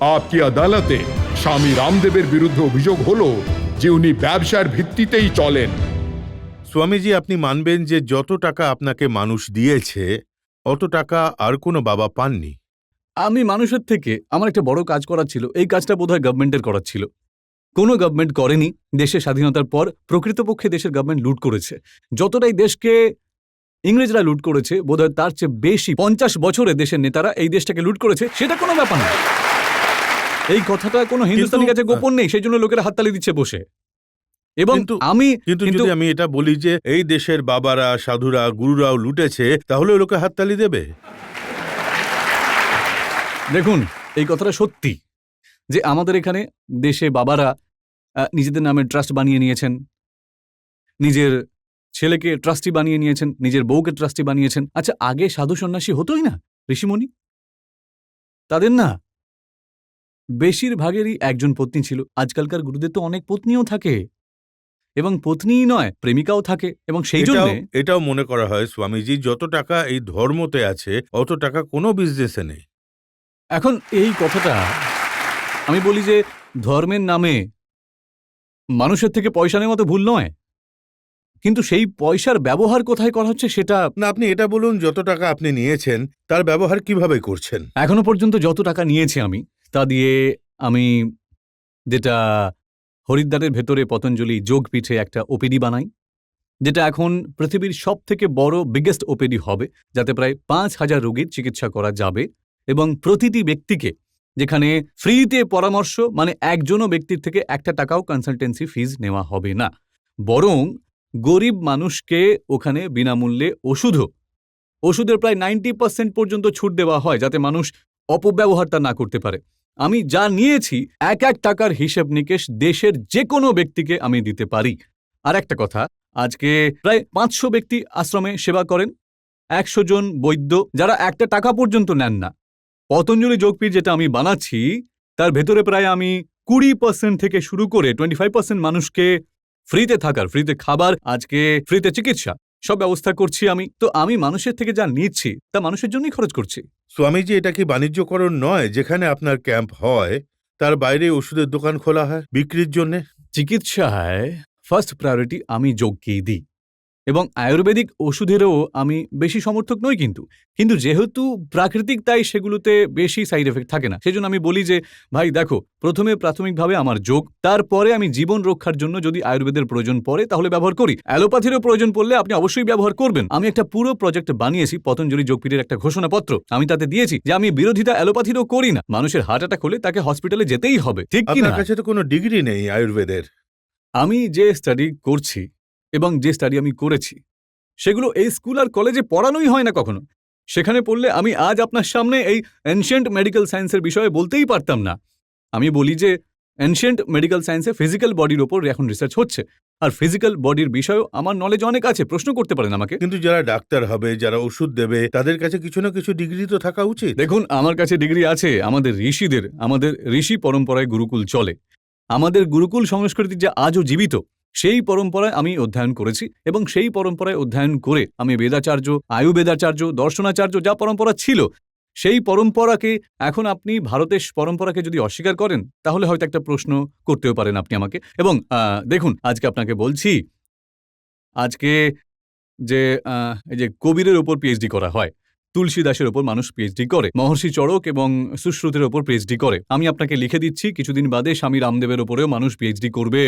আপকি আদালতে স্বামী রামদেবের বিরুদ্ধে অভিযোগ হলো যে উনি ব্যবসার ভিত্তিতেই চলেন। স্বামীজি, আপনি মানবেন যে যত টাকা আপনাকে মানুষ দিয়েছে অত টাকা আর কোনো বাবা পাননি? আমি মানুষের থেকে আমার একটা বড় কাজ করার ছিল, এই কাজটা বোধহয় গভর্নমেন্টের করার ছিল। কোনো গভর্নমেন্ট করেনি। দেশের স্বাধীনতার পর প্রকৃতপক্ষে দেশের গভর্নমেন্ট লুট করেছে। যতটাই দেশকে ইংরেজরা লুট করেছে বোধহয় তার চেয়ে বেশি 50 বছরে দেশের নেতারা এই দেশটাকে লুট করেছে। সেটা কোনো ব্যাপার না। এই কথাটা কোনো হিন্দুস্তানির কাছে গোপন নেই, সেই জন্য লোকেরা হাততালি দিচ্ছে বসে। এবং কিন্তু যদি আমি এটা বলি যে এই দেশের বাবারা, সাধুরা, গুরুরাও লুটেছে, তাহলে লোকে হাততালি দেবে? দেখুন, এই কথাটা সত্যি যে আমাদের এখানে দেশে বাবারা নিজেদের নামে ট্রাস্ট বানিয়ে নিয়েছেন, নিজের ছেলেকে ট্রাস্টি বানিয়ে নিয়েছেন, নিজের বউকে ট্রাস্টি বানিয়েছেন। আচ্ছা, আগে সাধু সন্ন্যাসী হতোই না, ঋষিমণি? তাদের না বেশিরভাগেরই একজন পত্নী ছিল। আজকালকার গুরুদের তো অনেক পত্নীও থাকে, এবং পত্নীই নয়, প্রেমিকাও থাকে। এবং সেই জন্য এটাও মনে করা হয় স্বামীজি, যত টাকা এই ধর্মতে আছে অত টাকা কোনো বিজনেসে নেই। এখন এই কথাটা আমি বলি যে ধর্মের নামে মানুষের থেকে পয়সা নেওয়া তো ভুল নয়, কিন্তু সেই পয়সার ব্যবহার কোথায় করা হচ্ছে সেটা। না, আপনি এটা বলুন, যত টাকা আপনি নিয়েছেন তার ব্যবহার কিভাবে করছেন? এখনো পর্যন্ত যত টাকা নিয়েছি আমি, তা দিয়ে আমি যেটা হরিদ্বারের ভেতরে পতঞ্জলি যোগপীঠে একটা ওপিডি বানাই, যেটা এখন পৃথিবীর সব থেকে বড় বিগেস্ট ওপিডি হবে, যাতে প্রায় 5,000 রোগীর চিকিৎসা করা যাবে। এবং প্রতিটি ব্যক্তিকে যেখানে ফ্রিতে পরামর্শ, মানে একজনও ব্যক্তির থেকে 1 টাকাও কনসালটেন্সি ফিজ নেওয়া হবে না, বরং গরিব মানুষকে ওখানে বিনামূল্যে ওষুধের প্রায় 90% পর্যন্ত ছুট দেওয়া হয়, যাতে মানুষ অপব্যবহারটা না করতে পারে। আমি যা নিয়েছি 1 টাকার হিসেব নিকেশ দেশের যে কোনো ব্যক্তিকে আমি দিতে পারি। আর একটা কথা, আজকে প্রায় 500 ব্যক্তি আশ্রমে সেবা করেন, 100 জন বৈদ্য যারা 1 টাকা পর্যন্ত নেন না। পতঞ্জলি যোগপীঠ যেটা আমি বানাচ্ছি তার ভেতরে প্রায় আমি 20% থেকে শুরু করে 25% মানুষকে ফ্রিতে থাকার, ফ্রিতে খাবার, আজকে ফ্রিতে চিকিৎসা সব ব্যবস্থা করছি আমি। তো আমি মানুষের থেকে যা নিচ্ছি তা মানুষের জন্যই খরচ করছি। স্বামীজি, এটা কি বাণিজ্যকরণ নয়? যেখানে আপনার ক্যাম্প হয় তার বাইরে ওষুধের দোকান খোলা হয় বিক্রির জন্য। চিকিৎসায় ফার্স্ট প্রায়োরিটি আমি যোগকেই দিই, এবং আয়ুর্বেদিক ওষুধেরও আমি বেশি সমর্থক নই, কিন্তু যেহেতু প্রাকৃতিক তাই সেগুলোতে বেশি সাইড এফেক্ট থাকে না। সেজন্য আমি বলি যে ভাই দেখো, প্রথমে প্রাথমিকভাবে আমার যোগ, তারপরে আমি জীবন রক্ষার জন্য যদি আয়ুর্বেদের প্রয়োজন পড়ে তাহলে ব্যবহার করি, অ্যালোপ্যাথিরও প্রয়োজন পড়লে আপনি অবশ্যই ব্যবহার করবেন। আমি একটা পুরো প্রজেক্ট বানিয়েছি, পতঞ্জলি যোগপীঠের একটা ঘোষণাপত্র, আমি তাতে দিয়েছি যে আমি বিরোধিতা অ্যালোপ্যাথিরও করি না। মানুষের হার্ট অ্যাটাক হলে তাকে হসপিটালে যেতেই হবে, ঠিক কি না? আপনার কাছে তো কোনো ডিগ্রি নেই আয়ুর্বেদের। আমি যে স্টাডি করছি এবং যে স্টাডি আমি করেছি সেগুলো এই স্কুল আর কলেজে পড়ানোই হয় না কখনো। সেখানে পড়লে আমি আজ আপনার সামনে এই এনশিয়েন্ট মেডিকেল সায়েন্সের বিষয়ে বলতেই পারতাম না। আমি বলি যে এনশিয়েন্ট মেডিকেল সায়েন্সে ফিজিক্যাল বডির ওপর এখন রিসার্চ হচ্ছে, আর ফিজিক্যাল বডির বিষয়েও আমার নলেজ অনেক আছে, প্রশ্ন করতে পারেন আমাকে। কিন্তু যারা ডাক্তার হবে, যারা ওষুধ দেবে, তাদের কাছে কিছু না কিছু ডিগ্রি তো থাকা উচিত। দেখুন, আমার কাছে ডিগ্রি আছে। আমাদের ঋষি পরম্পরায় গুরুকুল চলে। আমাদের গুরুকুল সংস্কৃতি যা আজও জীবিত, সেই পরম্পরায় আমি অধ্যয়ন করেছি, এবং সেই পরম্পরায় অধ্যয়ন করে আমি বেদাচার্য, আয়ুবেদাচার্য, দর্শনাচার্য যা পরম্পরা ছিল, সেই পরম্পরাকে এখন আপনি ভারতের পরম্পরাকে যদি অস্বীকার করেন তাহলে হয়তো একটা প্রশ্ন করতেও পারেন আপনি আমাকে। এবং দেখুন, আজকে আপনাকে বলছি, আজকে যে এই যে কবিরের ওপর পিএইচডি করা হয়, তুলসীদাসের ওপর মানুষ পিএইচডি করে, মহর্ষি চড়ক এবং সুশ্রুতের ওপর পিএইচডি করে, আমি আপনাকে লিখে দিচ্ছি কিছুদিন বাদে স্বামী রামদেবের ওপরেও মানুষ পিএইচডি করবে।